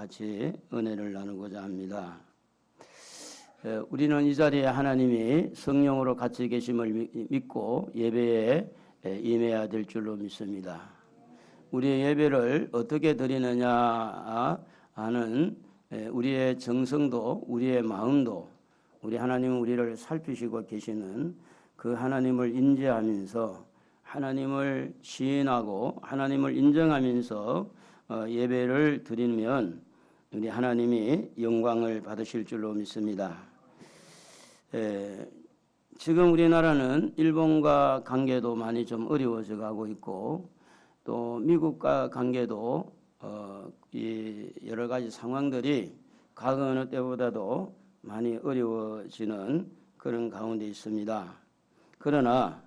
같이 은혜를 나누고자 합니다. 우리는 이 자리에 하나님이 성령으로 같이 계심을 믿고 예배에 임해야 될 줄로 믿습니다. 우리의 예배를 어떻게 드리느냐 하는 우리의 정성도 우리의 마음도 우리 하나님은 우리를 살피시고 계시는 그 하나님을 인지하면서 하나님을 시인하고 하나님을 인정하면서 예배를 드리면 우리 하나님이 영광을 받으실 줄로 믿습니다. 지금 우리나라는 일본과 관계도 많이 좀 어려워져 가고 있고 또 미국과 관계도 이 여러 가지 상황들이 과거 어느 때보다도 많이 어려워지는 그런 가운데 있습니다. 그러나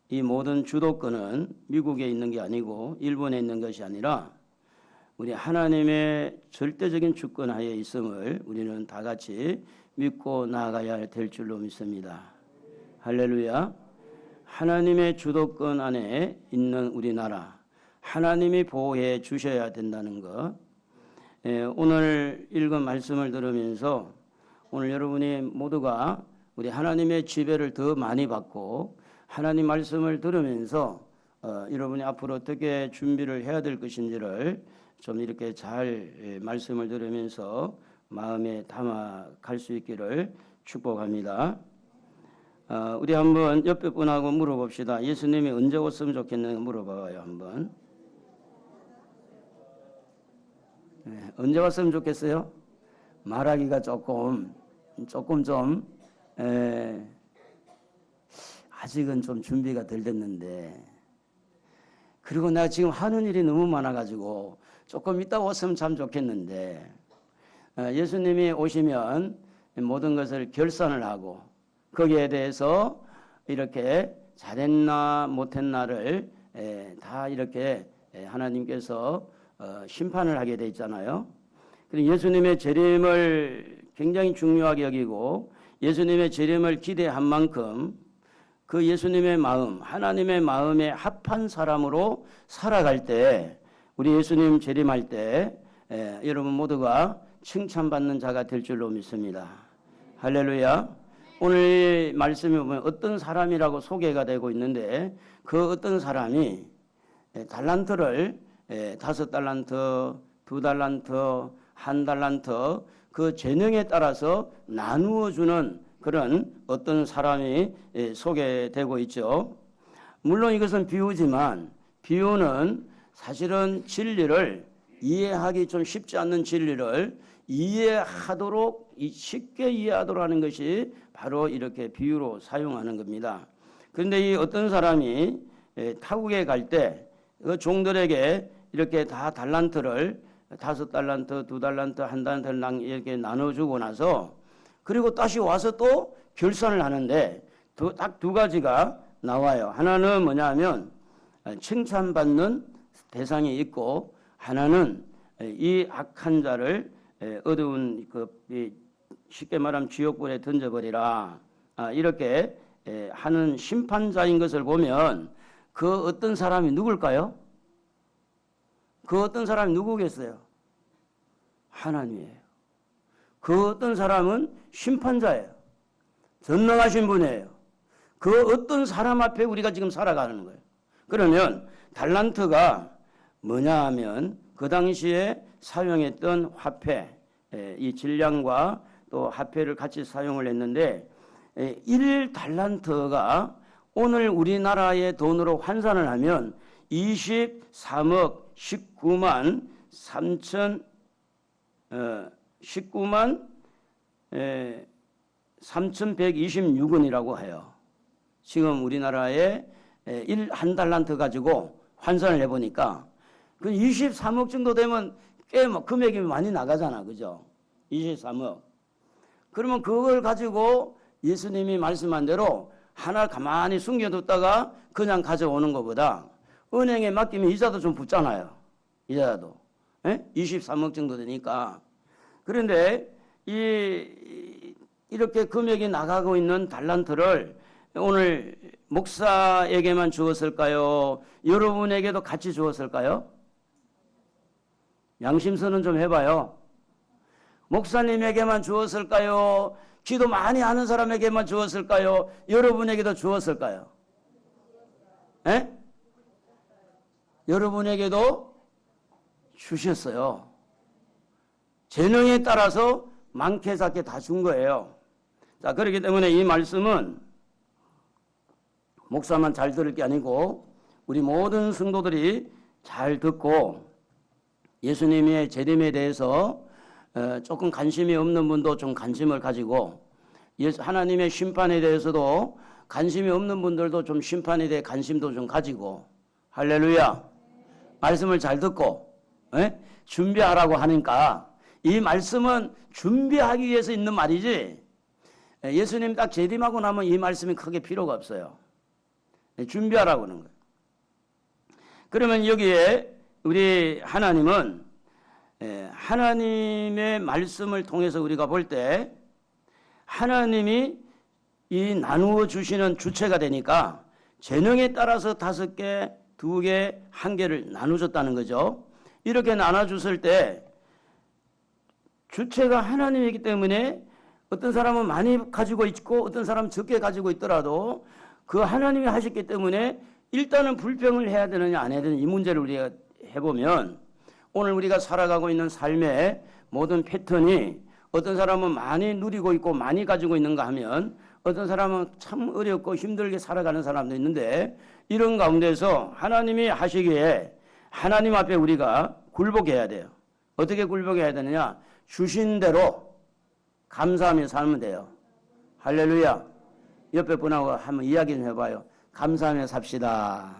이 모든 주도권은 미국에 있는 게 아니고 일본에 있는 것이 아니라 우리 하나님의 절대적인 주권 하에 있음을 우리는 다 같이 믿고 나아가야 될 줄로 믿습니다. 할렐루야. 하나님의 주도권 안에 있는 우리나라 하나님이 보호해 주셔야 된다는 것. 오늘 읽은 말씀을 들으면서 오늘 여러분이 모두가 우리 하나님의 지배를 더 많이 받고 하나님 말씀을 들으면서 여러분이 앞으로 어떻게 준비를 해야 될 것인지를 좀 이렇게 잘 말씀을 들으면서 마음에 담아 갈 수 있기를 축복합니다. 우리 한번 옆에 분하고 물어봅시다. 예수님이 언제 오셨으면 좋겠는가 물어봐요. 한번. 언제 왔으면 좋겠어요? 말하기가 조금 좀 아직은 좀 준비가 덜 됐는데 그리고 내가 지금 하는 일이 너무 많아가지고 조금 이따 왔으면 참 좋겠는데 예수님이 오시면 모든 것을 결산을 하고 거기에 대해서 이렇게 잘했나 못했나를 다 이렇게 하나님께서 심판을 하게 돼 있잖아요. 그리고 예수님의 재림을 굉장히 중요하게 여기고 예수님의 재림을 기대한 만큼 그 예수님의 마음, 하나님의 마음에 합한 사람으로 살아갈 때 우리 예수님 재림할 때 여러분 모두가 칭찬받는 자가 될 줄로 믿습니다. 할렐루야. 오늘 말씀에 보면 어떤 사람이라고 소개가 되고 있는데 그 어떤 사람이 달란트를 5달란트, 2달란트, 1달란트 그 재능에 따라서 나누어 주는 그런 어떤 사람이 소개되고 있죠. 물론 이것은 비유지만 비유는 사실은 진리를 이해하기 좀 쉽지 않는 진리를 이해하도록 쉽게 이해하도록 하는 것이 바로 이렇게 비유로 사용하는 겁니다. 그런데 이 어떤 사람이 타국에 갈 때 그 종들에게 이렇게 다 달란트를 5달란트, 2달란트, 1달란트를 이렇게 나눠주고 나서 그리고 다시 와서 또 결산을 하는데 딱 두 가지가 나와요. 하나는 뭐냐 하면 칭찬받는 대상이 있고 하나는 이 악한 자를 어두운 쉽게 말하면 지옥불에 던져버리라 이렇게 하는 심판자인 것을 보면 그 어떤 사람이 누굴까요? 그 어떤 사람이 누구겠어요? 하나님이에요. 그 어떤 사람은 심판자예요. 전능하신 분이에요. 그 어떤 사람 앞에 우리가 지금 살아가는 거예요. 그러면 달란트가 뭐냐 하면 그 당시에 사용했던 화폐, 이 질량과 또 화폐를 같이 사용을 했는데 1달란트가 오늘 우리나라의 돈으로 환산을 하면 23억 19만 3,126원이라고 해요. 지금 우리나라에 1달란트 가지고 환산을 해보니까 그 23억 정도 되면 꽤 금액이 많이 나가잖아. 그죠? 23억. 그러면 그걸 가지고 예수님이 말씀한 대로 하나 가만히 숨겨뒀다가 그냥 가져오는 것보다 은행에 맡기면 이자도 좀 붙잖아요. 이자도. 23억 정도 되니까. 그런데 이렇게 금액이 나가고 있는 달란트를 오늘 목사에게만 주었을까요? 여러분에게도 같이 주었을까요? 양심선언 좀 해봐요. 목사님에게만 주었을까요? 기도 많이 하는 사람에게만 주었을까요? 여러분에게도 주었을까요? 에? 여러분에게도 주셨어요. 재능에 따라서 많게 작게 다 준 거예요. 자, 그렇기 때문에 이 말씀은 목사만 잘 들을 게 아니고 우리 모든 성도들이 잘 듣고 예수님의 재림에 대해서 조금 관심이 없는 분도 좀 관심을 가지고 하나님의 심판에 대해서도 관심이 없는 분들도 좀 심판에 대해 관심도 좀 가지고 할렐루야. 말씀을 잘 듣고 준비하라고 하니까 이 말씀은 준비하기 위해서 있는 말이지 예수님 딱 재림하고 나면 이 말씀이 크게 필요가 없어요. 준비하라고 하는 거예요. 그러면 여기에 우리 하나님은 하나님의 말씀을 통해서 우리가 볼 때 하나님이 이 나누어 주시는 주체가 되니까 재능에 따라서 5개, 2개, 1개를 나누셨다는 거죠. 이렇게 나눠줬을 때 주체가 하나님이기 때문에 어떤 사람은 많이 가지고 있고 어떤 사람은 적게 가지고 있더라도 그 하나님이 하셨기 때문에 일단은 불평을 해야 되느냐 안 해야 되느냐 이 문제를 우리가 해보면 오늘 우리가 살아가고 있는 삶의 모든 패턴이 어떤 사람은 많이 누리고 있고 많이 가지고 있는가 하면 어떤 사람은 참 어렵고 힘들게 살아가는 사람도 있는데 이런 가운데서 하나님이 하시기에 하나님 앞에 우리가 굴복해야 돼요. 어떻게 굴복해야 되느냐? 주신 대로 감사하며 살면 돼요. 할렐루야. 옆에 분하고 한번 이야기 좀 해봐요. 감사하며 삽시다.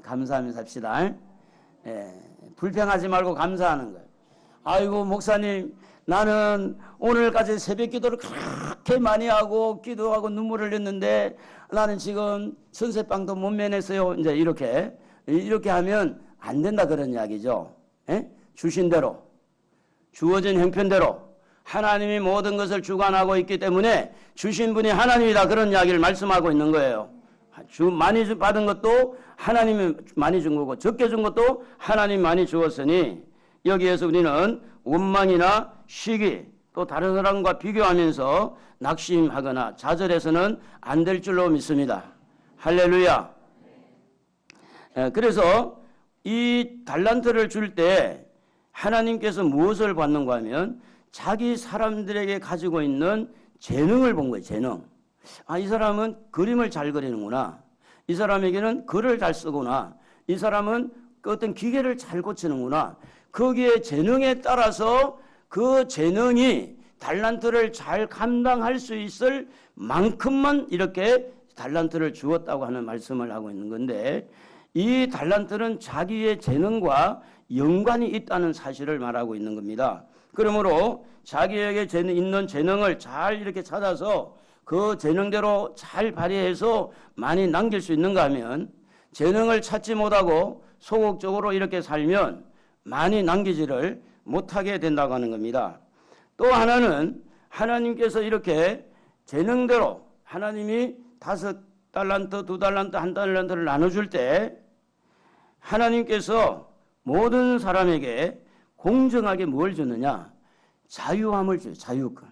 감사하며 삽시다. 불평하지 말고 감사하는 거예요. 아이고 목사님 나는 오늘까지 새벽 기도를 그렇게 많이 하고 기도하고 눈물을 흘렸는데 나는 지금 선새빵도 못 면했어요. 이제 이렇게 하면 안 된다 그런 이야기죠. 주신 대로 주어진 형편대로 하나님이 모든 것을 주관하고 있기 때문에 주신 분이 하나님이다 그런 이야기를 말씀하고 있는 거예요. 많이 받은 것도 하나님이 많이 준 거고 적게 준 것도 하나님이 많이 주었으니 여기에서 우리는 원망이나 시기 또 다른 사람과 비교하면서 낙심하거나 좌절해서는 안 될 줄로 믿습니다. 할렐루야. 그래서 이 달란트를 줄 때 하나님께서 무엇을 받는가 하면 자기 사람들에게 가지고 있는 재능을 본 거예요. 재능. 이 사람은 그림을 잘 그리는구나. 이 사람에게는 글을 잘 쓰구나. 이 사람은 어떤 기계를 잘 고치는구나. 거기에 재능에 따라서 그 재능이 달란트를 잘 감당할 수 있을 만큼만 이렇게 달란트를 주었다고 하는 말씀을 하고 있는 건데 이 달란트는 자기의 재능과 연관이 있다는 사실을 말하고 있는 겁니다. 그러므로 자기에게 있는 재능을 잘 이렇게 찾아서 그 재능대로 잘 발휘해서 많이 남길 수 있는가 하면 재능을 찾지 못하고 소극적으로 이렇게 살면 많이 남기지를 못하게 된다고 하는 겁니다. 또 하나는 하나님께서 이렇게 재능대로 하나님이 5달란트, 2달란트, 1달란트를 나눠줄 때 하나님께서 모든 사람에게 공정하게 뭘 주느냐? 자유함을 줘요. 자유권.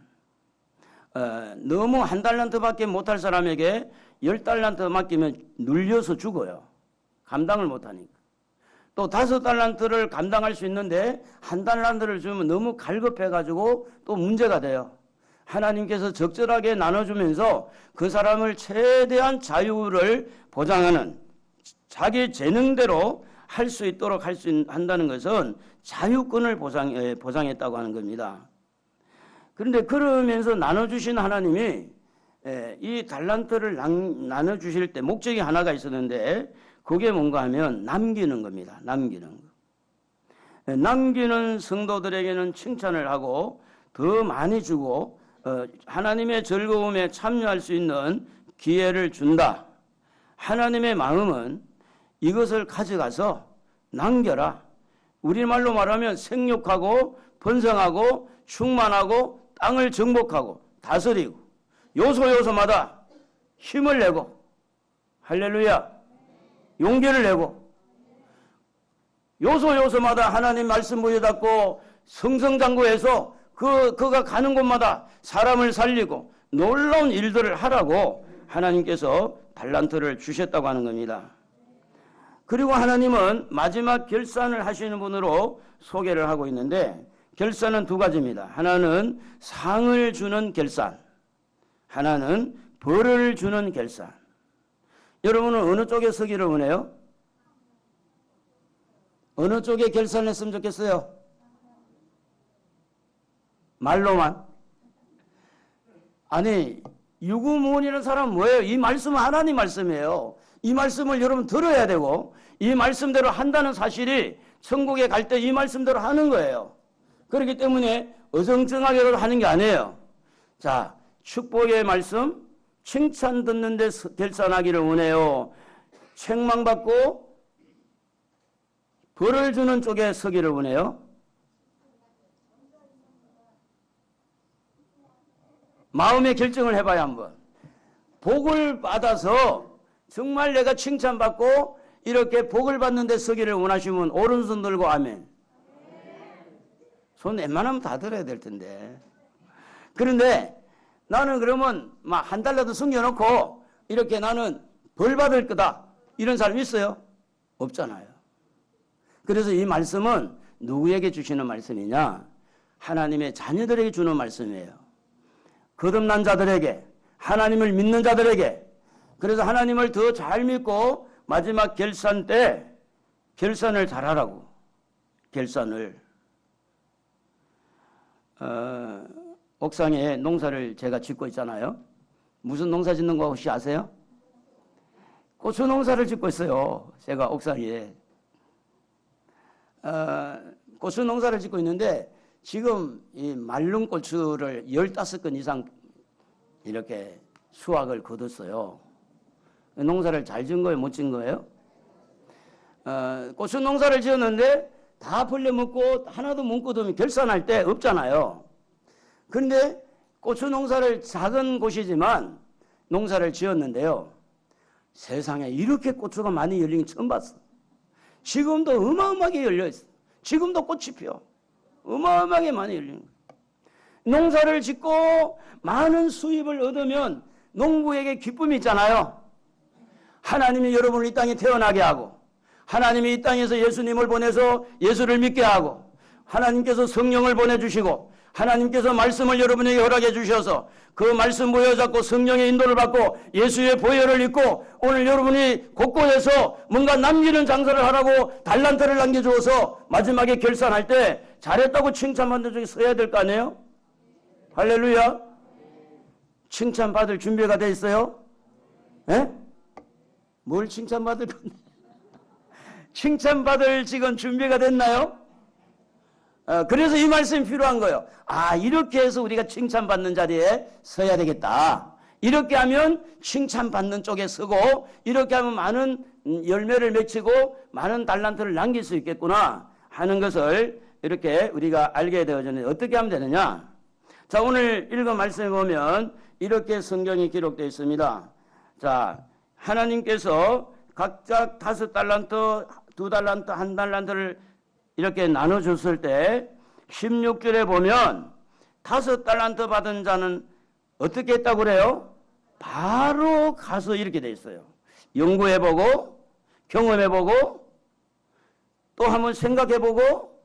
너무 1달란트밖에 못할 사람에게 10달란트 맡기면 눌려서 죽어요. 감당을 못하니까. 또 5달란트를 감당할 수 있는데 1달란트를 주면 너무 갈급해가지고 또 문제가 돼요. 하나님께서 적절하게 나눠주면서 그 사람을 최대한 자유를 보장하는 자기 재능대로 할 수 있도록 한다는 것은 자유권을 보장했다고 하는 겁니다. 그런데 그러면서 나눠주신 하나님이 이 달란트를 나눠주실 때 목적이 하나가 있었는데 그게 뭔가 하면 남기는 겁니다. 남기는 거. 남기는 성도들에게는 칭찬을 하고 더 많이 주고 하나님의 즐거움에 참여할 수 있는 기회를 준다. 하나님의 마음은 이것을 가져가서 남겨라. 우리말로 말하면 생육하고 번성하고 충만하고 땅을 정복하고 다스리고 요소요소마다 힘을 내고 할렐루야 용기를 내고 요소요소마다 하나님 말씀 부여잡고 승승장구해서 그가 가는 곳마다 사람을 살리고 놀라운 일들을 하라고 하나님께서 달란트를 주셨다고 하는 겁니다. 그리고 하나님은 마지막 결산을 하시는 분으로 소개를 하고 있는데, 결산은 두 가지입니다. 하나는 상을 주는 결산, 하나는 벌을 주는 결산. 여러분은 어느 쪽에 서기를 원해요? 어느 쪽에 결산했으면 좋겠어요? 말로만? 아니, 유구무원이라는 사람은 뭐예요? 이 말씀은 하나님 말씀이에요. 이 말씀을 여러분 들어야 되고, 이 말씀대로 한다는 사실이 천국에 갈 때 이 말씀대로 하는 거예요. 그렇기 때문에 어정쩡하게라도 하는 게 아니에요. 자, 축복의 말씀, 칭찬 듣는데 결산하기를 원해요. 책망받고 벌을 주는 쪽에 서기를 원해요. 마음의 결정을 해봐야 한번. 복을 받아서 정말 내가 칭찬받고 이렇게 복을 받는 데 서기를 원하시면 오른손 들고 아멘. 손 웬만하면 다 들어야 될 텐데. 그런데 나는 그러면 막 한 달라도 숨겨놓고 이렇게 나는 벌 받을 거다, 이런 사람 있어요? 없잖아요. 그래서 이 말씀은 누구에게 주시는 말씀이냐? 하나님의 자녀들에게 주는 말씀이에요. 거듭난 자들에게, 하나님을 믿는 자들에게. 그래서 하나님을 더 잘 믿고 마지막 결산 때 결산을 잘하라고. 결산을. 옥상에 농사를 제가 짓고 있잖아요. 무슨 농사 짓는 거 혹시 아세요? 고추 농사를 짓고 있어요. 제가 옥상에. 고추 농사를 짓고 있는데 지금 이 말른 고추를 15건 이상 이렇게 수확을 거뒀어요. 농사를 잘 지은 거예요? 못 지은 거예요? 고추 농사를 지었는데 다 벌려먹고 하나도 못 거두면 결산할 때 없잖아요. 그런데 고추 농사를, 작은 곳이지만 농사를 지었는데요. 세상에 이렇게 고추가 많이 열린 게 처음 봤어. 지금도 어마어마하게 열려있어. 지금도 꽃이 피어. 어마어마하게 많이 열리는 거예요. 농사를 짓고 많은 수입을 얻으면 농부에게 기쁨이 있잖아요. 하나님이 여러분을 이 땅에 태어나게 하고, 하나님이 이 땅에서 예수님을 보내서 예수를 믿게 하고, 하나님께서 성령을 보내주시고, 하나님께서 말씀을 여러분에게 허락해 주셔서 그 말씀 부여잡고 성령의 인도를 받고 예수의 보혈을 입고 오늘 여러분이 곳곳에서 뭔가 남기는 장사를 하라고 달란트를 남겨주어서 마지막에 결산할 때 잘했다고 칭찬받는 쪽에 서야 될 거 아니에요? 할렐루야. 칭찬받을 준비가 돼 있어요? 예? 뭘 칭찬받을 건데? 칭찬받을 지금 준비가 됐나요? 그래서 이 말씀이 필요한 거예요. 아, 이렇게 해서 우리가 칭찬받는 자리에 서야 되겠다. 이렇게 하면 칭찬받는 쪽에 서고, 이렇게 하면 많은 열매를 맺히고 많은 달란트를 남길 수 있겠구나 하는 것을 이렇게 우리가 알게 되어지는데, 어떻게 하면 되느냐? 자, 오늘 읽은 말씀에 보면 이렇게 성경이 기록되어 있습니다. 자, 하나님께서 각자 5달란트, 2달란트, 1달란트를 이렇게 나눠줬을 때 16절에 보면 5달란트 받은 자는 어떻게 했다고 그래요? 바로 가서 이렇게 돼 있어요. 연구해보고, 경험해보고, 또 한번 생각해보고,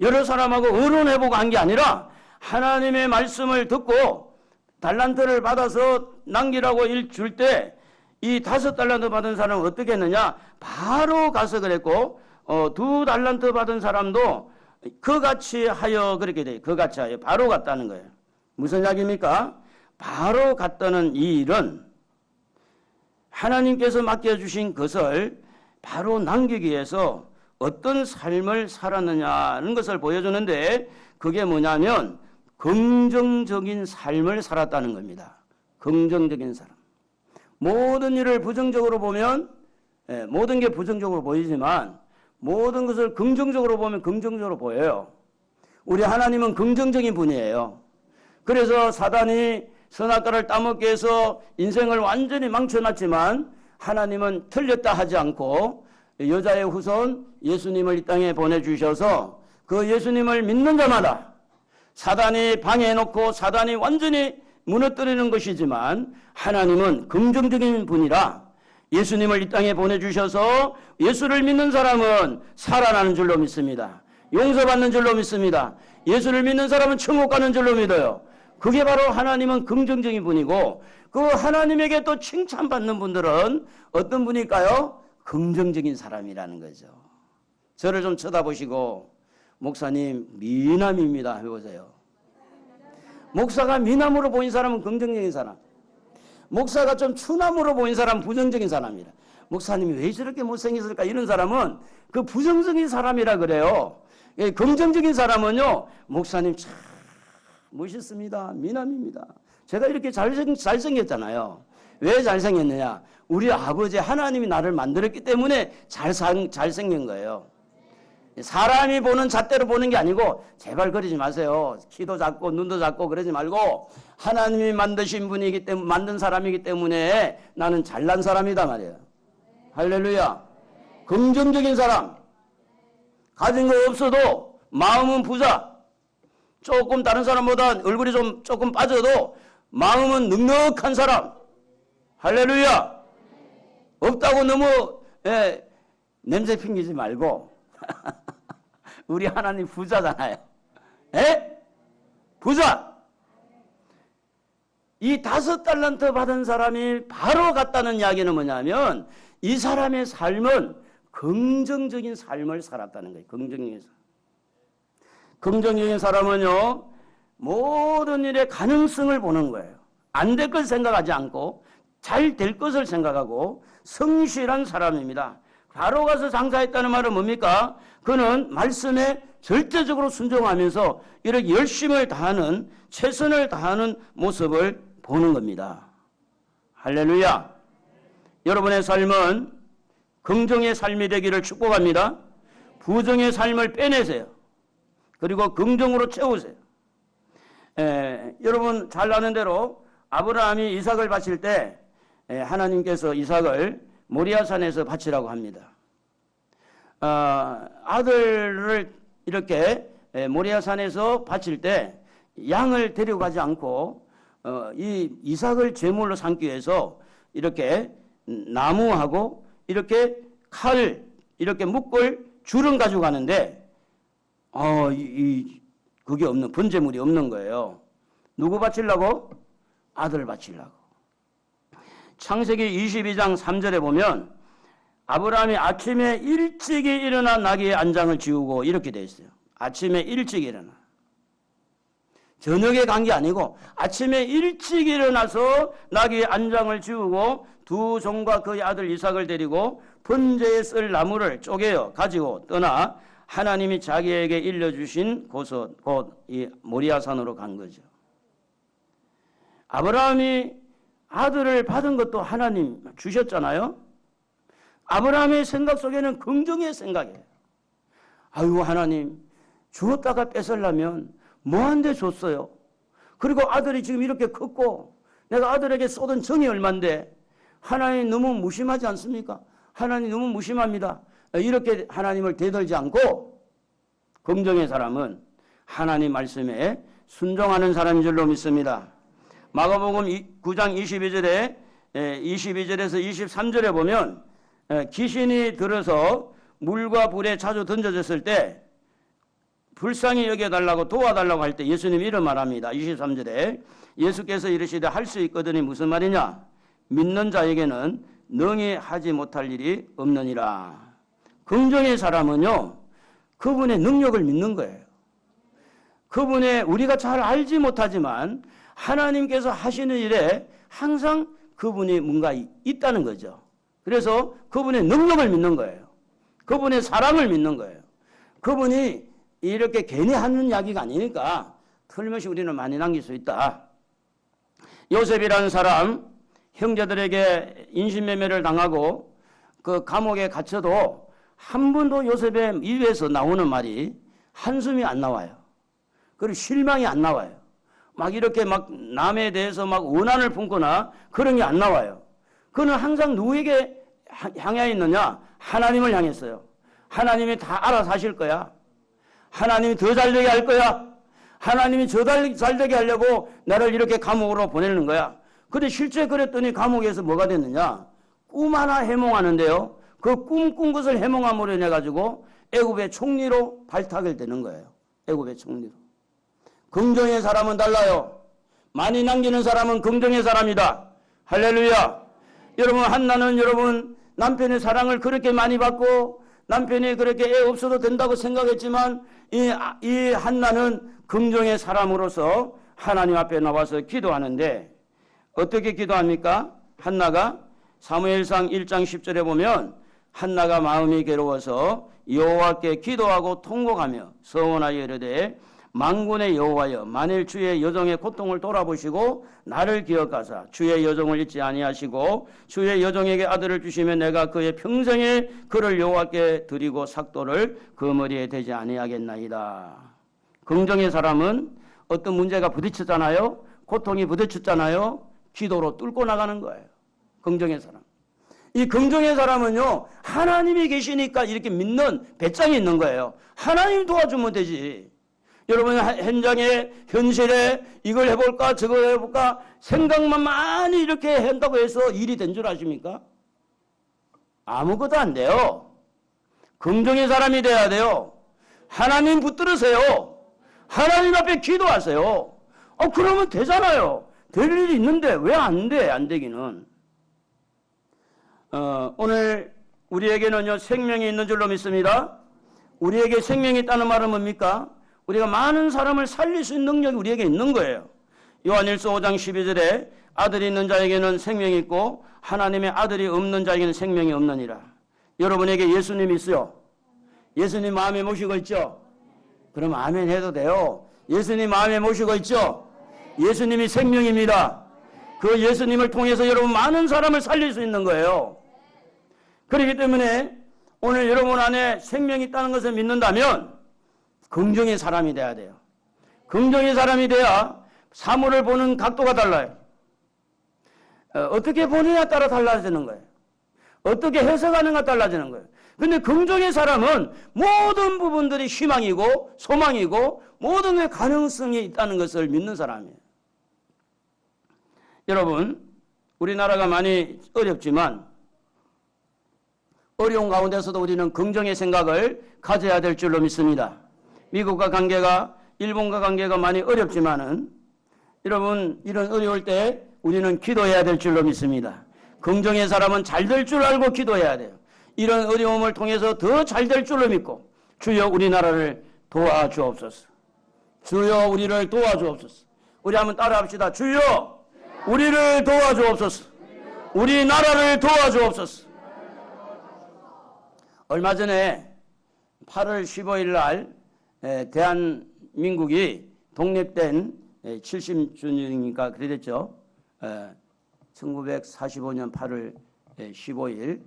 여러 사람하고 의논해보고 한 게 아니라 하나님의 말씀을 듣고 달란트를 받아서 남기라고 줄 때 이 5달란트 받은 사람은 어떻게 했느냐? 바로 가서 그랬고, 2달란트 받은 사람도 그같이 하여 그렇게 돼요. 그같이 하여 바로 갔다는 거예요. 무슨 이야기입니까? 바로 갔다는 이 일은 하나님께서 맡겨주신 것을 바로 남기기 위해서 어떤 삶을 살았느냐는 것을 보여주는데, 그게 뭐냐면 긍정적인 삶을 살았다는 겁니다. 긍정적인 사람. 모든 일을 부정적으로 보면, 모든 게 부정적으로 보이지만 모든 것을 긍정적으로 보면 긍정적으로 보여요. 우리 하나님은 긍정적인 분이에요. 그래서 사단이 선악과를 따먹게 해서 인생을 완전히 망쳐놨지만 하나님은 틀렸다 하지 않고 여자의 후손 예수님을 이 땅에 보내주셔서 그 예수님을 믿는 자마다 사단이 방해해놓고 사단이 완전히 무너뜨리는 것이지만 하나님은 긍정적인 분이라 예수님을 이 땅에 보내주셔서 예수를 믿는 사람은 살아나는 줄로 믿습니다. 용서받는 줄로 믿습니다. 예수를 믿는 사람은 천국 가는 줄로 믿어요. 그게 바로 하나님은 긍정적인 분이고 그 하나님에게 또 칭찬받는 분들은 어떤 분일까요? 긍정적인 사람이라는 거죠. 저를 좀 쳐다보시고 목사님 미남입니다 해보세요. 목사가 미남으로 보인 사람은 긍정적인 사람, 목사가 좀 추남으로 보인 사람은 부정적인 사람이라. 목사님이 왜 저렇게 못생겼을까 이런 사람은 그 부정적인 사람이라 그래요. 긍정적인 사람은요, 목사님 참 멋있습니다, 미남입니다. 제가 이렇게 잘생겼잖아요. 왜 잘생겼느냐? 우리 아버지 하나님이 나를 만들었기 때문에 잘생긴 거예요. 사람이 보는 잣대로 보는 게 아니고 제발 그러지 마세요. 키도 작고 눈도 작고 그러지 말고 하나님이 만드신 분이기 때문에 만든 사람이기 때문에 나는 잘난 사람이다 말이에요. 할렐루야. 긍정적인 사람. 가진 거 없어도 마음은 부자. 조금 다른 사람보다 얼굴이 좀 조금 빠져도 마음은 넉넉한 사람. 할렐루야. 없다고 너무 냄새 핑기지 말고 우리 하나님 부자잖아요. 부자. 이 5달란트 받은 사람이 바로 갔다는 이야기는 뭐냐면 이 사람의 삶은 긍정적인 삶을 살았다는 거예요. 긍정적인 삶. 긍정적인 사람은요, 모든 일에 가능성을 보는 거예요. 안 될 것 생각하지 않고 잘 될 것을 생각하고 성실한 사람입니다. 바로 가서 장사했다는 말은 뭡니까? 그는 말씀에 절대적으로 순종하면서 이렇게 열심을 다하는, 최선을 다하는 모습을 보는 겁니다. 할렐루야. 여러분의 삶은 긍정의 삶이 되기를 축복합니다. 부정의 삶을 빼내세요. 그리고 긍정으로 채우세요. 여러분 잘 아는 대로 아브라함이 이삭을 바칠 때 하나님께서 이삭을 모리아산에서 바치라고 합니다. 아들을 이렇게 모리아산에서 바칠 때 양을 데려가지 않고 이 이삭을 제물로 삼기 위해서 이렇게 나무하고 이렇게 칼, 이렇게 묶을 줄은 가지고 가는데 그게 없는, 번제물이 없는 거예요. 누구 바치려고? 아들 바치려고. 창세기 22장 3절에 보면 아브라함이 아침에 일찍이 일어나 나귀의 안장을 지우고 이렇게 되어 있어요. 아침에 일찍 일어나. 저녁에 간 게 아니고 아침에 일찍 일어나서 나귀의 안장을 지우고 두 종과 그의 아들 이삭을 데리고 번제에 쓸 나무를 쪼개어 가지고 떠나 하나님이 자기에게 일러주신 곳 이 모리아산으로 간 거죠. 아브라함이 아들을 받은 것도 하나님 주셨잖아요. 아브라함의 생각 속에는 긍정의 생각이에요. 아이고 하나님 주었다가 뺏으려면 뭐한데 줬어요. 그리고 아들이 지금 이렇게 컸고 내가 아들에게 쏟은 정이 얼만데 하나님 너무 무심하지 않습니까? 하나님 너무 무심합니다. 이렇게 하나님을 대들지 않고 긍정의 사람은 하나님 말씀에 순종하는 사람인 줄로 믿습니다. 마가복음 9장 22절에서 23절에 보면 귀신이 들어서 물과 불에 자주 던져졌을 때 불쌍히 여겨달라고 도와달라고 할 때 예수님이 이런 말합니다. 23절에 예수께서 이르시되 할 수 있거든이 무슨 말이냐? 믿는 자에게는 능히 하지 못할 일이 없느니라. 긍정의 사람은요, 그분의 능력을 믿는 거예요. 그분의 우리가 잘 알지 못하지만 하나님께서 하시는 일에 항상 그분이 뭔가 있다는 거죠. 그래서 그분의 능력을 믿는 거예요. 그분의 사랑을 믿는 거예요. 그분이 이렇게 괜히 하는 이야기가 아니니까 틀림없이 우리는 많이 남길 수 있다. 요셉이라는 사람 형제들에게 인신매매를 당하고 그 감옥에 갇혀도 한 번도 요셉의 입에서 나오는 말이 한숨이 안 나와요. 그리고 실망이 안 나와요. 막 이렇게 막 남에 대해서 막 원한을 품거나 그런 게 안 나와요. 그는 항상 누구에게 향해 있느냐? 하나님을 향했어요. 하나님이 다 알아서 하실 거야. 하나님이 더 잘되게 할 거야. 하나님이 저 잘되게 하려고 나를 이렇게 감옥으로 보내는 거야. 근데 실제 그랬더니 감옥에서 뭐가 됐느냐? 꿈 하나 해몽하는데요. 그 꿈 꾼 것을 해몽함으로 인해 가지고 애굽의 총리로 발탁을 되는 거예요. 애굽의 총리로. 긍정의 사람은 달라요. 많이 남기는 사람은 긍정의 사람이다. 할렐루야. 여러분, 한나는 여러분 남편의 사랑을 그렇게 많이 받고 남편이 그렇게 애 없어도 된다고 생각했지만 이 한나는 긍정의 사람으로서 하나님 앞에 나와서 기도하는데 어떻게 기도합니까? 한나가 사무엘상 1장 10절에 보면 한나가 마음이 괴로워서 여호와께 기도하고 통곡하며 서원하여 이르되 만군의 여호와여, 만일 주의 여종의 고통을 돌아보시고 나를 기억하사 주의 여종을 잊지 아니하시고 주의 여종에게 아들을 주시면 내가 그의 평생에 그를 여호와께 드리고 삭도를 그 머리에 대지 아니하겠나이다. 긍정의 사람은 어떤 문제가 부딪혔잖아요. 고통이 부딪혔잖아요. 기도로 뚫고 나가는 거예요. 긍정의 사람. 이 긍정의 사람은요, 하나님이 계시니까 이렇게 믿는 배짱이 있는 거예요. 하나님 도와주면 되지. 여러분, 현장에, 현실에 이걸 해볼까, 저걸 해볼까, 생각만 많이 이렇게 한다고 해서 일이 된 줄 아십니까? 아무것도 안 돼요. 긍정의 사람이 돼야 돼요. 하나님 붙들으세요. 하나님 앞에 기도하세요. 그러면 되잖아요. 될 일이 있는데 왜 안 돼? 안 되기는. 오늘 우리에게는요, 생명이 있는 줄로 믿습니다. 우리에게 생명이 있다는 말은 뭡니까? 우리가 많은 사람을 살릴 수 있는 능력이 우리에게 있는 거예요. 요한일서 5장 12절에 아들이 있는 자에게는 생명이 있고 하나님의 아들이 없는 자에게는 생명이 없느니라. 여러분에게 예수님이 있어요. 예수님 마음에 모시고 있죠? 그럼 아멘 해도 돼요. 예수님 마음에 모시고 있죠? 예수님이 생명입니다. 그 예수님을 통해서 여러분 많은 사람을 살릴 수 있는 거예요. 그렇기 때문에 오늘 여러분 안에 생명이 있다는 것을 믿는다면 긍정의 사람이 돼야 돼요. 긍정의 사람이 돼야 사물을 보는 각도가 달라요. 어떻게 보느냐에 따라 달라지는 거예요. 어떻게 해석하는가 달라지는 거예요. 근데 긍정의 사람은 모든 부분들이 희망이고 소망이고 모든 게 가능성이 있다는 것을 믿는 사람이에요. 여러분, 우리나라가 많이 어렵지만 어려운 가운데서도 우리는 긍정의 생각을 가져야 될 줄로 믿습니다. 미국과 관계가, 일본과 관계가 많이 어렵지만은 여러분, 이런 어려울 때 우리는 기도해야 될 줄로 믿습니다. 긍정의 사람은 잘 될 줄 알고 기도해야 돼요. 이런 어려움을 통해서 더 잘 될 줄로 믿고 주여 우리나라를 도와주옵소서. 주여 우리를 도와주옵소서. 우리 한번 따라합시다. 주여 우리를 도와주옵소서. 우리나라를 도와주옵소서. 얼마 전에 8월 15일 날 대한민국이 독립된 70주년이니까 그래 됐죠. 1945년 8월 15일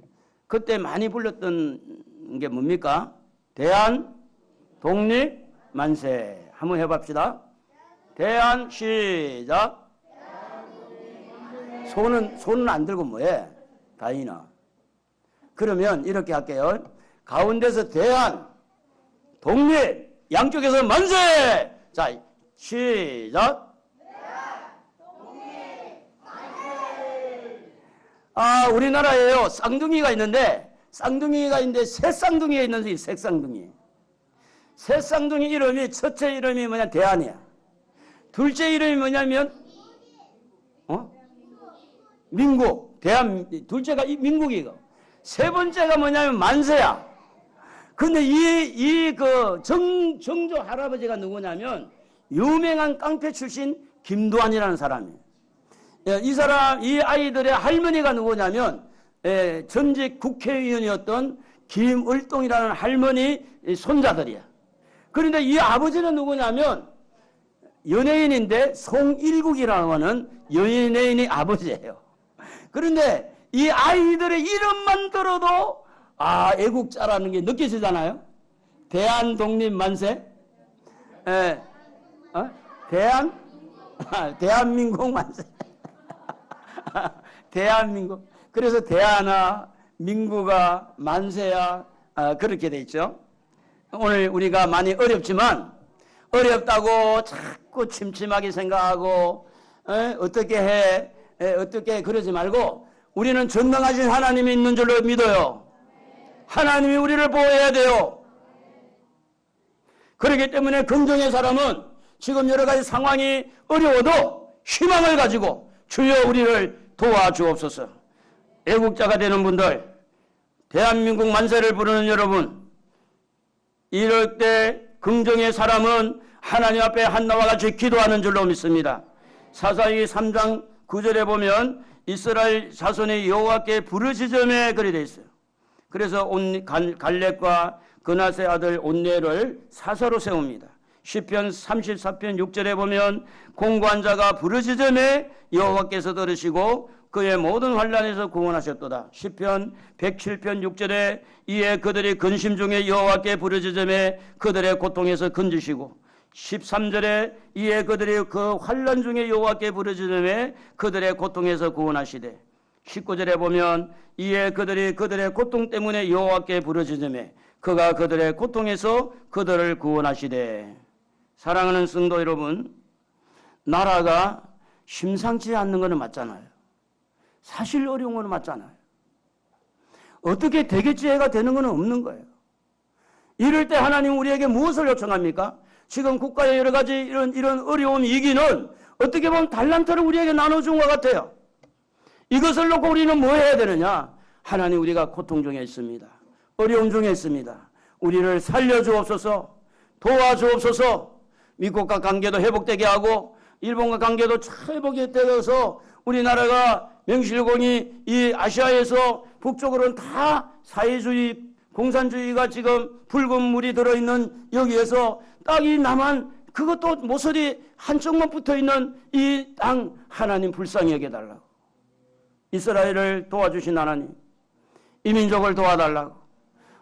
그때 많이 불렀던 게 뭡니까? 대한 독립 만세. 한번 해봅시다. 대한 시작. 손은 안 들고 뭐해? 다이나. 그러면 이렇게 할게요. 가운데서 대한 독립 양쪽에서 만세. 자, 시작. 우리나라에요 쌍둥이가 있는데 새 쌍둥이가 있는데 새 쌍둥이. 새 쌍둥이 이름이 첫째 이름이 뭐냐 대한이야. 둘째 이름이 뭐냐면 민국. 둘째가 민국이고 세 번째가 뭐냐면 만세야. 근데 정조 할아버지가 누구냐면 유명한 깡패 출신 김두한이라는 사람이에요. 이 아이들의 할머니가 누구냐면 전직 국회의원이었던 김을동이라는 할머니 손자들이야. 그런데 이 아버지는 누구냐면 연예인인데 송일국이라고 하는 연예인의 아버지예요. 그런데 이 아이들의 이름만 들어도 애국자라는 게 느껴지잖아요. 대한독립만세, 대한민국 만세. 대한민국. 그래서 대한아, 민국아, 만세야, 그렇게 돼 있죠. 오늘 우리가 많이 어렵지만 어렵다고 자꾸 침침하게 생각하고 어떻게 그러지 말고 우리는 전능하신 하나님이 있는 줄로 믿어요. 하나님이 우리를 보호해야 돼요. 그렇기 때문에 긍정의 사람은 지금 여러 가지 상황이 어려워도 희망을 가지고 주여 우리를 도와주옵소서. 애국자가 되는 분들, 대한민국 만세를 부르는 여러분, 이럴 때 긍정의 사람은 하나님 앞에 한나와 같이 기도하는 줄로 믿습니다. 사사기 3장 9절에 보면 이스라엘 자손이 여호와께 부르짖음에 그리 되어 있어요. 그래서 갈렙과 그낫의 아들 온네를 사사로 세웁니다. 시편 34편 6절에 보면 공고한 자가 부르짖음에 여호와께서 들으시고 그의 모든 환난에서 구원하셨도다. 시편 107편 6절에 이에 그들이 근심 중에 여호와께 부르짖음에 그들의 고통에서 건지시고 13절에 이에 그들이 그 환난 중에 여호와께 부르짖음에 그들의 고통에서 구원하시되 19절에 보면 이에 그들이 그들의 고통 때문에 여호와께 부르짖음에 그가 그들의 고통에서 그들을 구원하시되. 사랑하는 성도 여러분, 나라가 심상치 않는 것은 맞잖아요. 사실 어려운 것은 맞잖아요. 어떻게 되겠지가 되는 것은 없는 거예요. 이럴 때 하나님 우리에게 무엇을 요청합니까? 지금 국가의 여러 가지 이런 어려움 위기는 어떻게 보면 달란트를 우리에게 나눠준 것 같아요. 이것을 놓고 우리는 뭐 해야 되느냐? 하나님 우리가 고통 중에 있습니다. 어려움 중에 있습니다. 우리를 살려주옵소서, 도와주옵소서. 미국과 관계도 회복되게 하고 일본과 관계도 회복이 되어서 우리나라가 명실공히 이 아시아에서 북쪽으로는 다 사회주의, 공산주의가 지금 붉은 물이 들어있는 여기에서 딱이 남한 그것도 모서리 한쪽만 붙어있는 이 땅 하나님 불쌍히 여겨달라고. 이스라엘을 도와주신 하나님, 이민족을 도와달라고.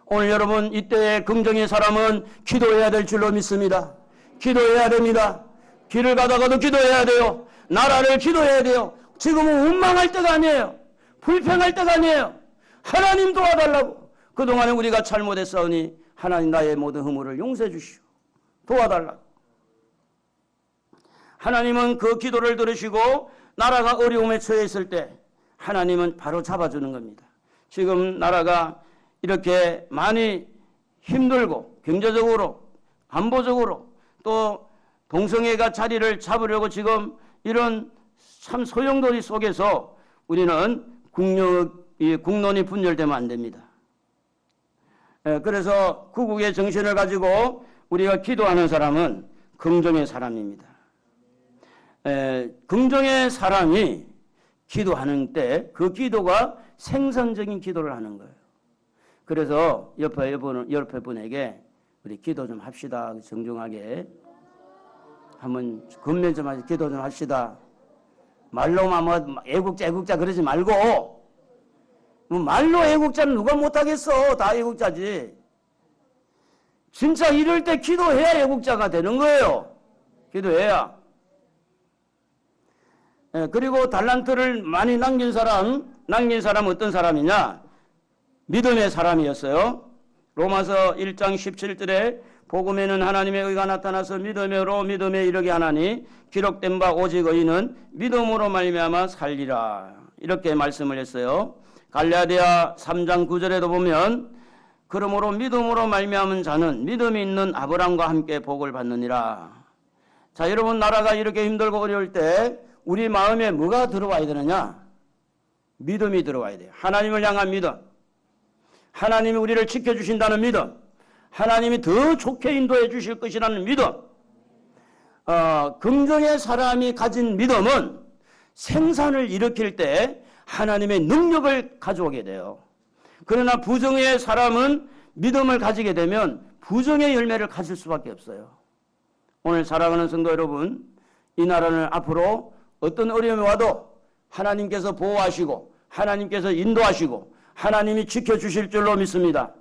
오늘 여러분 이때의 긍정의 사람은 기도해야 될 줄로 믿습니다. 기도해야 됩니다. 길을 가다가도 기도해야 돼요. 나라를 기도해야 돼요. 지금은 원망할 때가 아니에요. 불평할 때가 아니에요. 하나님 도와달라고. 그동안에 우리가 잘못했사오니 하나님 나의 모든 허물을 용서해 주시오. 도와달라고. 하나님은 그 기도를 들으시고 나라가 어려움에 처해 있을 때 하나님은 바로 잡아주는 겁니다. 지금 나라가 이렇게 많이 힘들고 경제적으로 안보적으로 또 동성애가 자리를 잡으려고 지금 이런 참 소용돌이 속에서 우리는 국론이 분열되면 안 됩니다. 그래서 구국의 정신을 가지고 우리가 기도하는 사람은 긍정의 사람입니다. 긍정의 사람이 기도하는 때 그 기도가 생산적인 기도를 하는 거예요. 그래서 옆에 분에게 우리 기도 좀 합시다. 정중하게 한번 건면 좀 하시, 기도 좀 합시다. 말로만 뭐 애국자 그러지 말고, 뭐 말로 애국자는 누가 못하겠어. 다 애국자지. 진짜 이럴 때 기도해야 애국자가 되는 거예요. 기도해야. 그리고 달란트를 많이 남긴 사람 어떤 사람이냐? 믿음의 사람이었어요. 로마서 1장 17절에 복음에는 하나님의 의가 나타나서 믿음으로 믿음에 이르게 하나니 기록된 바 오직 의인은 믿음으로 말미암아 살리라. 이렇게 말씀을 했어요. 갈라디아 3장 9절에도 보면 그러므로 믿음으로 말미암은 자는 믿음이 있는 아브라함과 함께 복을 받느니라. 자, 여러분 나라가 이렇게 힘들고 어려울 때 우리 마음에 뭐가 들어와야 되느냐? 믿음이 들어와야 돼요. 하나님을 향한 믿음. 하나님이 우리를 지켜주신다는 믿음. 하나님이 더 좋게 인도해 주실 것이라는 믿음. 긍정의 사람이 가진 믿음은 생산을 일으킬 때 하나님의 능력을 가져오게 돼요. 그러나 부정의 사람은 믿음을 가지게 되면 부정의 열매를 가질 수밖에 없어요. 오늘 사랑하는 성도 여러분, 이 나라는 앞으로 어떤 어려움이 와도 하나님께서 보호하시고 하나님께서 인도하시고 하나님이 지켜주실 줄로 믿습니다.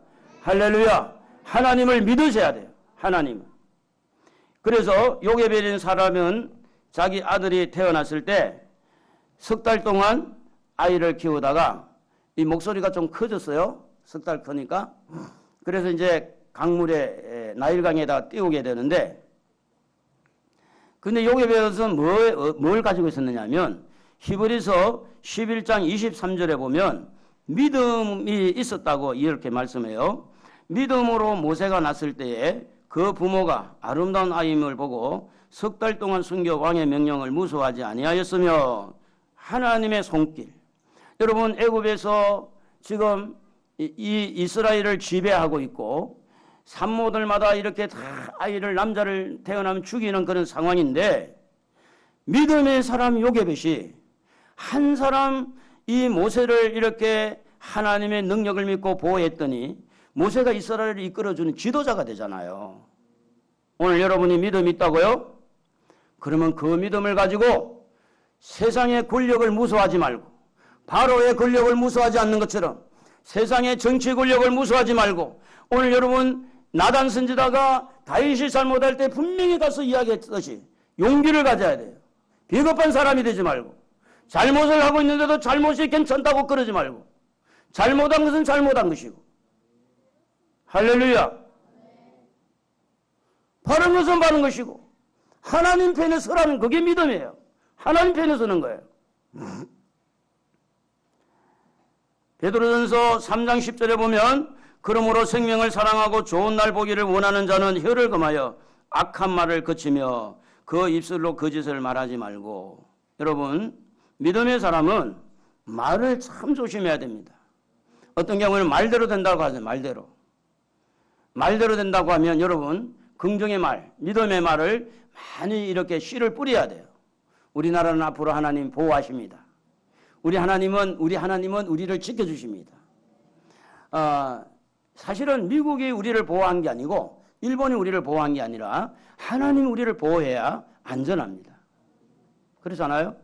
할렐루야. 하나님을 믿으셔야 돼요. 하나님. 그래서 요게벨인 사람은 자기 아들이 태어났을 때 석 달 동안 아이를 키우다가 이 목소리가 좀 커졌어요. 석 달 크니까. 그래서 이제 강물에 나일강에다 띄우게 되는데, 근데 요괴벳은 뭘 가지고 있었느냐 하면 히브리서 11장 23절에 보면 믿음이 있었다고 이렇게 말씀해요. 믿음으로 모세가 났을 때에 그 부모가 아름다운 아임을 보고 석 달 동안 숨겨 왕의 명령을 무소하지 아니하였으며 하나님의 손길. 여러분, 애굽에서 지금 이 이스라엘을 지배하고 있고 산모들마다 이렇게 다 아이를, 남자를 태어나면 죽이는 그런 상황인데, 믿음의 사람 요괴벳이 한 사람 이 모세를 이렇게 하나님의 능력을 믿고 보호했더니 모세가 이스라엘을 이끌어주는 지도자가 되잖아요. 오늘 여러분이 믿음이 있다고요? 그러면 그 믿음을 가지고 세상의 권력을 무서워하지 말고, 바로의 권력을 무서워하지 않는 것처럼 세상의 정치 권력을 무서워하지 말고, 오늘 여러분 나단 선지자가 다윗이 잘못할 때 분명히 가서 이야기했듯이 용기를 가져야 돼요. 비겁한 사람이 되지 말고, 잘못을 하고 있는데도 잘못이 괜찮다고 그러지 말고, 잘못한 것은 잘못한 것이고, 할렐루야. 바른 것은 바른 것이고, 하나님 편에 서라는 그게 믿음이에요. 하나님 편에 서는 거예요. 베드로전서 3장 10절에 보면 그러므로 생명을 사랑하고 좋은 날 보기를 원하는 자는 혀를 금하여 악한 말을 그치며 그 입술로 거짓을 말하지 말고. 여러분, 믿음의 사람은 말을 참 조심해야 됩니다. 어떤 경우는 말대로 된다고 하죠. 말대로 된다고 하면 여러분, 긍정의 말, 믿음의 말을 많이 이렇게 씨를 뿌려야 돼요. 우리나라는 앞으로 하나님 보호하십니다. 우리 하나님은 우리를 지켜주십니다. 사실은 미국이 우리를 보호한 게 아니고 일본이 우리를 보호한 게 아니라 하나님이 우리를 보호해야 안전합니다. 그렇잖아요?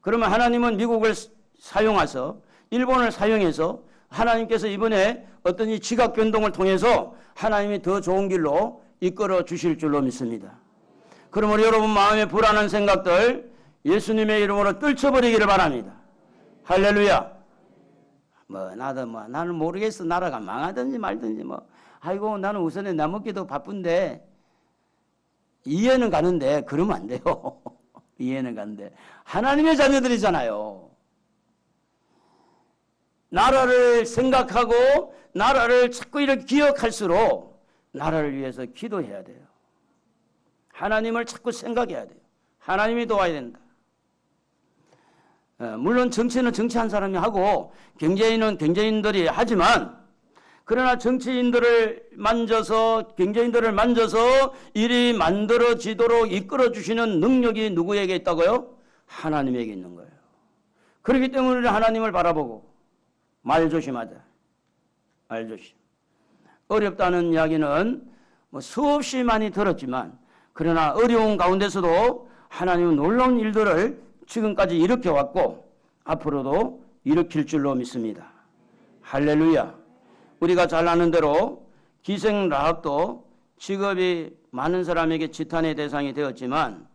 그러면 하나님은 미국을 사용해서, 일본을 사용해서 하나님께서 이번에 어떤 이 지각 변동을 통해서 하나님이 더 좋은 길로 이끌어 주실 줄로 믿습니다. 그러므로 여러분 마음의 불안한 생각들 예수님의 이름으로 떨쳐버리기를 바랍니다. 할렐루야. 나는 모르겠어. 나라가 망하든지 말든지 아이고, 나는 우선에 나 먹기도 바쁜데, 이해는 가는데, 그러면 안 돼요. 이해는 가는데. 하나님의 자녀들이잖아요. 나라를 생각하고, 나라를 자꾸 이렇게 기억할수록, 나라를 위해서 기도해야 돼요. 하나님을 자꾸 생각해야 돼요. 하나님이 도와야 된다. 물론 정치는 정치한 사람이 하고 경제인은 경제인들이 하지만, 그러나 정치인들을 만져서, 경제인들을 만져서 일이 만들어지도록 이끌어주시는 능력이 누구에게 있다고요? 하나님에게 있는 거예요. 그렇기 때문에 우리는 하나님을 바라보고 말 조심하자. 말 조심. 어렵다는 이야기는 수없이 많이 들었지만, 그러나 어려운 가운데서도 하나님은 놀라운 일들을 지금까지 일으켜왔고 앞으로도 일으킬 줄로 믿습니다. 할렐루야. 우리가 잘 아는 대로 기생 라합도 직업이 많은 사람에게 지탄의 대상이 되었지만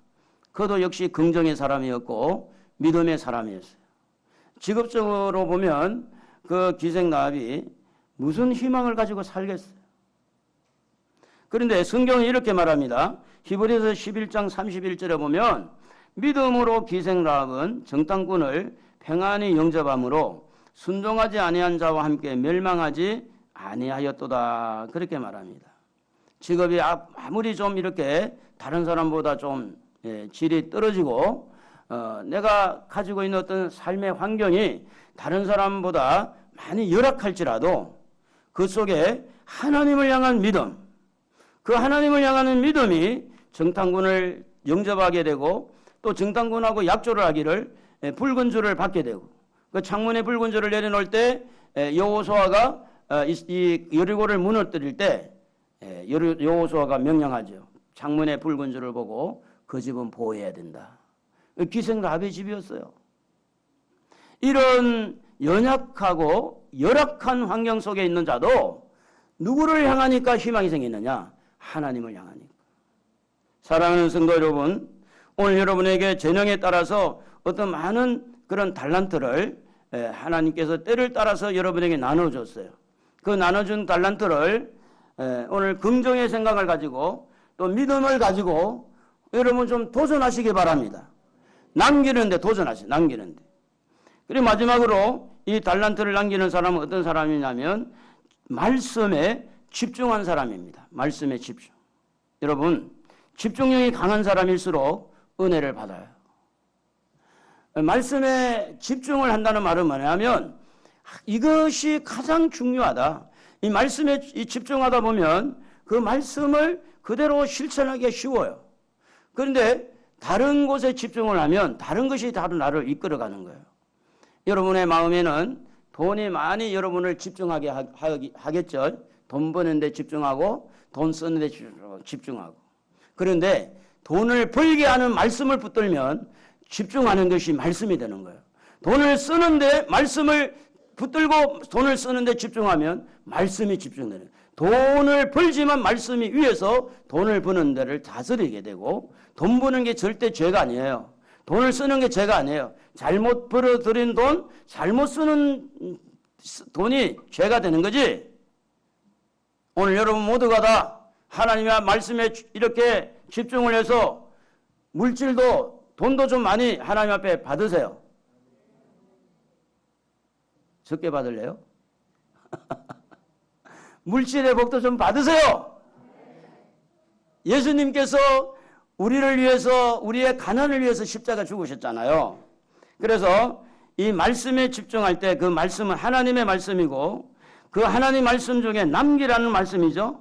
그도 역시 긍정의 사람이었고 믿음의 사람이었어요. 직업적으로 보면 그 기생 라합이 무슨 희망을 가지고 살겠어요. 그런데 성경은 이렇게 말합니다. 히브리서 11장 31절에 보면 믿음으로 기생 라합은 정탐꾼을 평안히 영접함으로 순종하지 아니한 자와 함께 멸망하지 아니하였도다. 그렇게 말합니다. 직업이 아무리 좀 이렇게 다른 사람보다 좀 질이 떨어지고 내가 가지고 있는 어떤 삶의 환경이 다른 사람보다 많이 열악할지라도 그 속에 하나님을 향한 믿음, 그 하나님을 향하는 믿음이 정탐꾼을 영접하게 되고 또 정탐꾼하고 약조를 하기를 붉은 줄을 받게 되고, 그 창문에 붉은 줄을 내려놓을 때 여호수아가 이 여리고를 무너뜨릴 때 여호수아가 명령하죠. 창문에 붉은 줄을 보고 그 집은 보호해야 된다. 기생 라합의 집이었어요. 이런 연약하고 열악한 환경 속에 있는 자도 누구를 향하니까 희망이 생기느냐? 하나님을 향하니까. 사랑하는 성도 여러분, 오늘 여러분에게 재능에 따라서 어떤 많은 그런 달란트를 하나님께서 때를 따라서 여러분에게 나눠줬어요. 그 나눠준 달란트를 오늘 긍정의 생각을 가지고 또 믿음을 가지고 여러분 좀 도전하시기 바랍니다. 남기는데 도전하세요. 남기는데. 그리고 마지막으로 이 달란트를 남기는 사람은 어떤 사람이냐면 말씀에 집중한 사람입니다. 말씀에 집중. 여러분 집중력이 강한 사람일수록 은혜를 받아요. 말씀에 집중을 한다는 말은 뭐냐면 이것이 가장 중요하다. 이 말씀에 집중하다 보면 그 말씀을 그대로 실천하기가 쉬워요. 그런데 다른 곳에 집중을 하면 다른 것이 다른 나를 이끌어가는 거예요. 여러분의 마음에는 돈이 많이 여러분을 집중하게 하겠죠. 돈 버는 데 집중하고 돈 쓰는 데 집중하고. 그런데 돈을 벌게 하는 말씀을 붙들면 집중하는 것이 말씀이 되는 거예요. 돈을 쓰는데 말씀을 붙들고 돈을 쓰는데 집중하면 말씀이 집중되는 거예요. 돈을 벌지만 말씀이 위에서 돈을 버는 데를 다스리게 되고 돈 버는 게 절대 죄가 아니에요. 돈을 쓰는 게 죄가 아니에요. 잘못 벌어들인 돈, 잘못 쓰는 돈이 죄가 되는 거지. 오늘 여러분 모두가 다 하나님의 말씀에 이렇게 집중을 해서 물질도 돈도 좀 많이 하나님 앞에 받으세요. 적게 받을래요? 물질의 복도 좀 받으세요. 예수님께서 우리를 위해서 우리의 가난을 위해서 십자가 죽으셨잖아요. 그래서 이 말씀에 집중할 때 그 말씀은 하나님의 말씀이고 그 하나님 말씀 중에 남기라는 말씀이죠.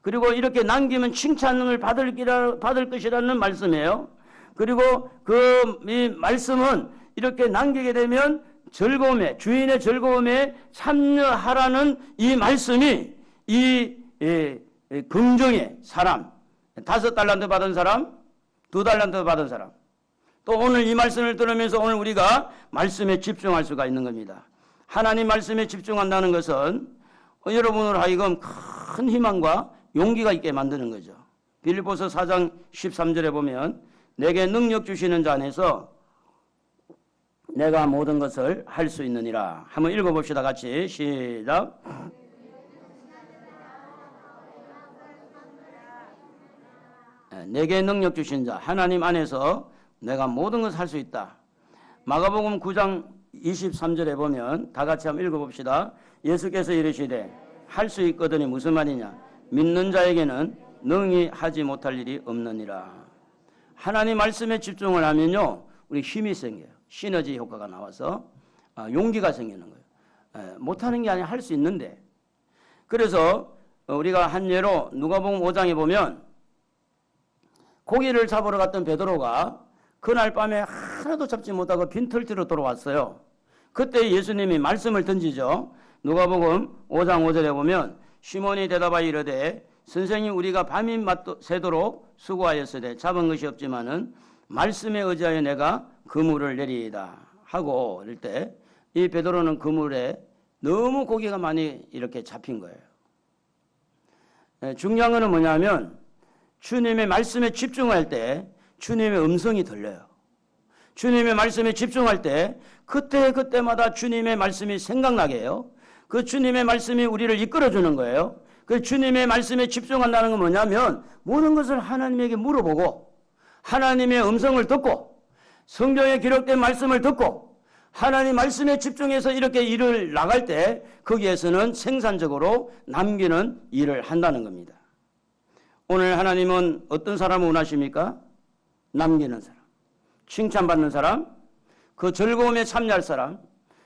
그리고 이렇게 남기면 칭찬을 받을 것이라는 말씀이에요. 그리고 이 말씀은 이렇게 남기게 되면 즐거움에 주인의 즐거움에 참여하라는 이 말씀이 이 긍정의 사람 5달란트 받은 사람 2달란트 받은 사람 또 오늘 이 말씀을 들으면서 오늘 우리가 말씀에 집중할 수가 있는 겁니다. 하나님 말씀에 집중한다는 것은 여러분으로 하여금 큰 희망과 용기가 있게 만드는 거죠. 빌립보서 4장 13절에 보면 내게 능력 주시는 자 안에서 내가 모든 것을 할 수 있느니라. 한번 읽어봅시다. 같이 시작. 내게 능력 주신 자 하나님 안에서 내가 모든 것을 할 수 있다. 마가복음 9장 23절에 보면 다 같이 한번 읽어봅시다. 예수께서 이르시되 할 수 있거든이 무슨 말이냐. 믿는 자에게는 능히 하지 못할 일이 없느니라. 하나님 말씀에 집중을 하면요 우리 힘이 생겨요. 시너지 효과가 나와서 용기가 생기는 거예요. 못하는 게 아니라 할 수 있는데. 그래서 우리가 한 예로 누가복음 5장에 보면 고기를 잡으러 갔던 베드로가 그날 밤에 하나도 잡지 못하고 빈털터로 돌아왔어요. 그때 예수님이 말씀을 던지죠. 누가복음 5장 5절에 보면 시몬이 대답하여 이르되 선생님 우리가 밤이 새도록 수고하였으되 잡은 것이 없지만은 말씀에 의지하여 내가 그물을 내리이다 하고 이럴 때 이 베드로는 그물에 너무 고기가 많이 이렇게 잡힌 거예요. 중요한 거는 뭐냐면 주님의 말씀에 집중할 때 주님의 음성이 들려요. 주님의 말씀에 집중할 때 그때마다 주님의 말씀이 생각나게 해요. 그 주님의 말씀이 우리를 이끌어주는 거예요. 그 주님의 말씀에 집중한다는 건 뭐냐면 모든 것을 하나님에게 물어보고 하나님의 음성을 듣고 성경에 기록된 말씀을 듣고 하나님 말씀에 집중해서 이렇게 일을 나갈 때 거기에서는 생산적으로 남기는 일을 한다는 겁니다. 오늘 하나님은 어떤 사람을 원하십니까? 남기는 사람, 칭찬받는 사람, 그 즐거움에 참여할 사람.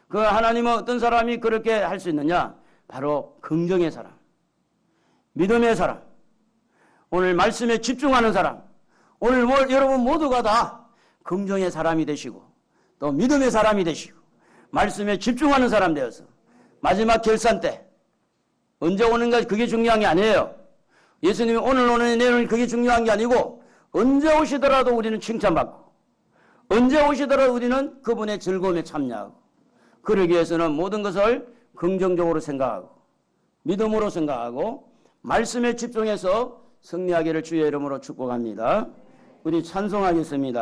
그 하나님은 어떤 사람이 그렇게 할 수 있느냐? 바로 긍정의 사람, 믿음의 사람, 오늘 말씀에 집중하는 사람. 오늘 여러분 모두가 다 긍정의 사람이 되시고 또 믿음의 사람이 되시고 말씀에 집중하는 사람 되어서 마지막 결산 때 언제 오는가 그게 중요한 게 아니에요. 예수님이 오늘 오는 내일 그게 중요한 게 아니고 언제 오시더라도 우리는 칭찬받고 언제 오시더라도 우리는 그분의 즐거움에 참여하고 그러기 위해서는 모든 것을 긍정적으로 생각하고 믿음으로 생각하고 말씀에 집중해서 승리하기를 주의 이름으로 축복합니다. 우리 찬송하겠습니다.